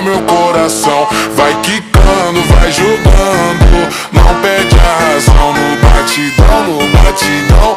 controla meu coração. Vai quicando, vai jogando, não perde a razão. No batidão,